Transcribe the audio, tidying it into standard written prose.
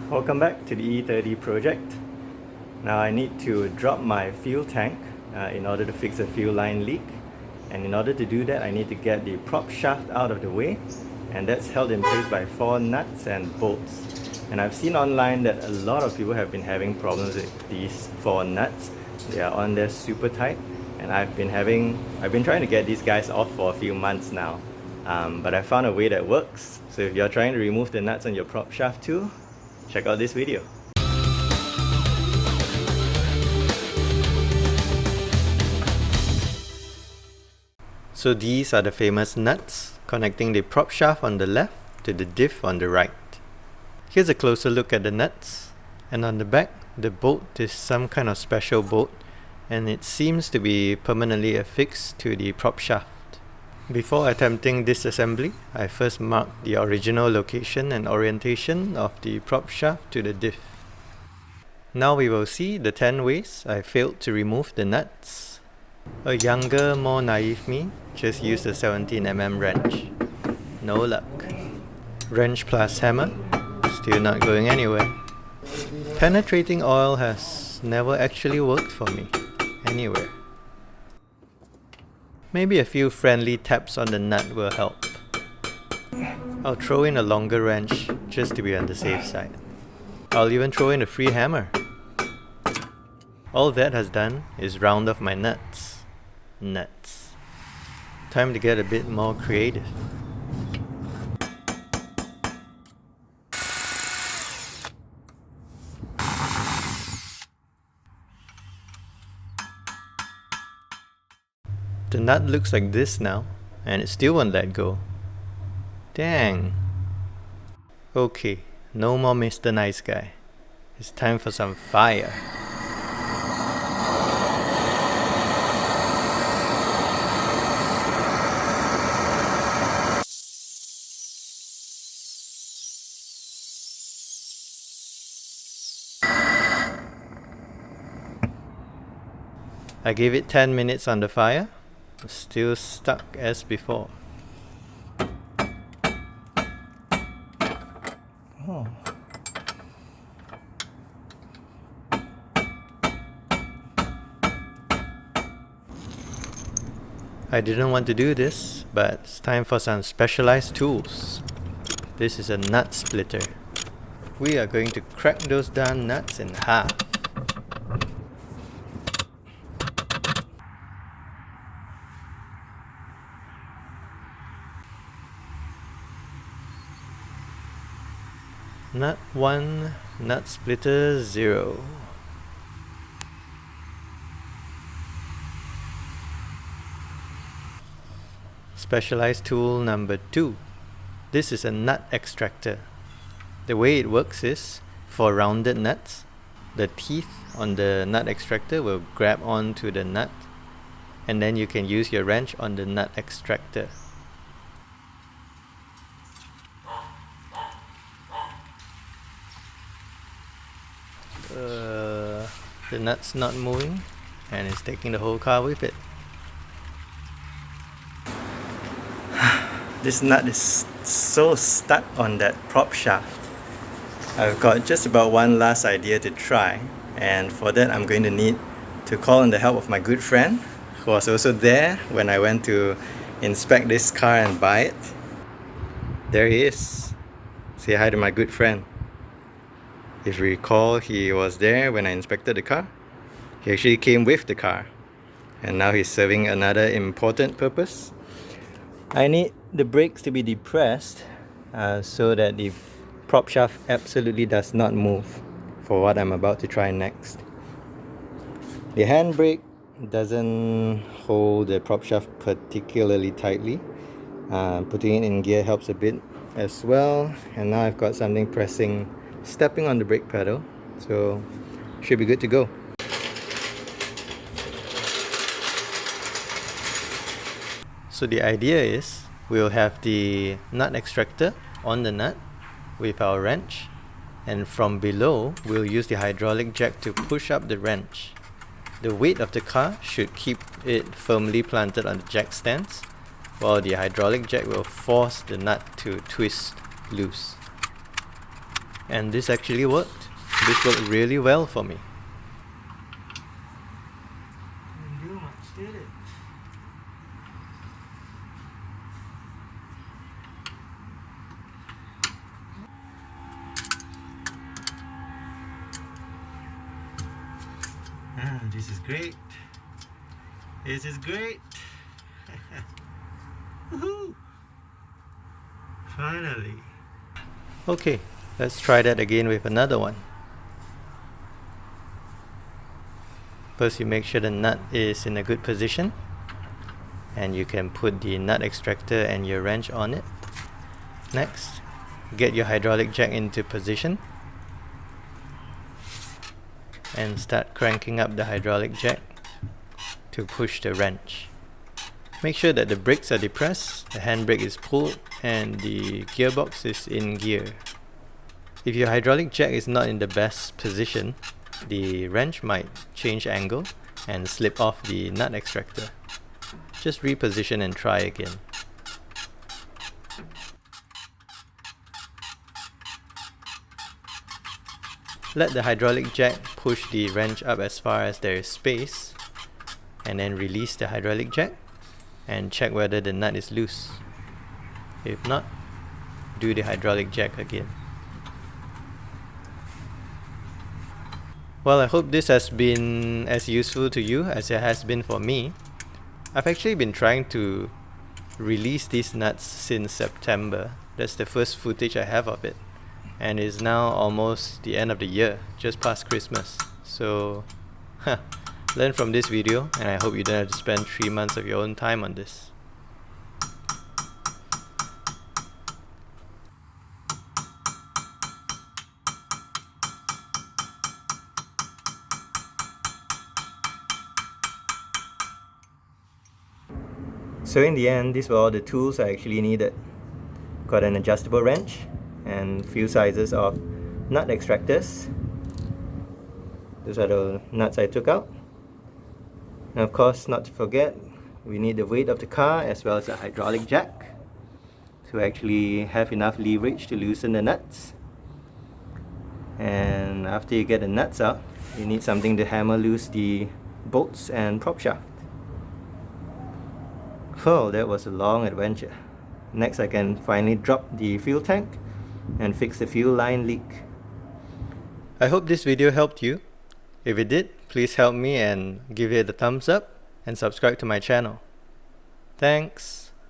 Welcome back to the E30 project. Now I need to drop my fuel tank in order to fix a fuel line leak, and in order to do that I need to get the prop shaft out of the way, and that's held in place by 4 nuts and bolts. And I've seen online that a lot of people have been having problems with these 4 nuts. They are on there super tight, and I've been trying to get these guys off for a few months now, but I found a way that works. So if you're trying to remove the nuts on your prop shaft too, check out this video. So these are the famous nuts connecting the prop shaft on the left to the diff on the right. Here's a closer look at the nuts, and on the back the bolt is some kind of special bolt, and it seems to be permanently affixed to the prop shaft. Before attempting disassembly, I first marked the original location and orientation of the prop shaft to the diff. Now we will see the 10 ways I failed to remove the nuts. A younger, more naive me just used a 17mm wrench. No luck. Wrench plus hammer, still not going anywhere. Penetrating oil has never actually worked for me, anywhere. Maybe a few friendly taps on the nut will help. I'll throw in a longer wrench just to be on the safe side. I'll even throw in a free hammer. All that has done is round off my nuts. Time to get a bit more creative. The nut looks like this now, and it still won't let go. Dang. Okay, no more Mr. Nice Guy. It's time for some fire. I gave it 10 minutes on the fire. Still stuck as before. Oh. I didn't want to do this, but it's time for some specialized tools. This is a nut splitter. We are going to crack those darn nuts in half. Nut 1, nut splitter 0. Specialized tool number 2. This is a nut extractor. The way it works is, for rounded nuts, the teeth on the nut extractor will grab onto the nut, and then you can use your wrench on the nut extractor. The nut's not moving, and it's taking the whole car with it. This nut is so stuck on that prop shaft. I've got just about one last idea to try, and for that I'm going to need to call on the help of my good friend, who was also there when I went to inspect this car and buy it. There he is. Say hi to my good friend. If you recall, he was there when I inspected the car. He actually came with the car, and now he's serving another important purpose. I need the brakes to be depressed so that the prop shaft absolutely does not move for what I'm about to try next. The handbrake doesn't hold the prop shaft particularly tightly. Putting it in gear helps a bit as well, and now I've got something stepping on the brake pedal, so should be good to go. So the idea is we'll have the nut extractor on the nut with our wrench, and from below we'll use the hydraulic jack to push up the wrench. The weight of the car should keep it firmly planted on the jack stands, while the hydraulic jack will force the nut to twist loose. And this actually worked. This worked really well for me. Didn't do much, did it? This is great. This is great. Woohoo! Finally. Okay, let's try that again with another one. First, you make sure the nut is in a good position, and you can put the nut extractor and your wrench on it. Next, get your hydraulic jack into position and start cranking up the hydraulic jack to push the wrench. Make sure that the brakes are depressed, the handbrake is pulled, and the gearbox is in gear. If your hydraulic jack is not in the best position, the wrench might change angle and slip off the nut extractor. Just reposition and try again. Let the hydraulic jack push the wrench up as far as there is space, and then release the hydraulic jack and check whether the nut is loose. If not, do the hydraulic jack again. Well, I hope this has been as useful to you as it has been for me. I've actually been trying to release these nuts since September. That's the first footage I have of it. And it's now almost the end of the year, just past Christmas. So, learn from this video, and I hope you don't have to spend 3 months of your own time on this. So in the end, these were all the tools I actually needed. Got an adjustable wrench and few sizes of nut extractors. Those are the nuts I took out. And of course, not to forget, we need the weight of the car as well as a hydraulic jack to actually have enough leverage to loosen the nuts. And after you get the nuts out, you need something to hammer loose the bolts and prop shaft. Oh, that was a long adventure. Next, I can finally drop the fuel tank and fix the fuel line leak. I hope this video helped you. If it did, please help me and give it a thumbs up and subscribe to my channel. Thanks.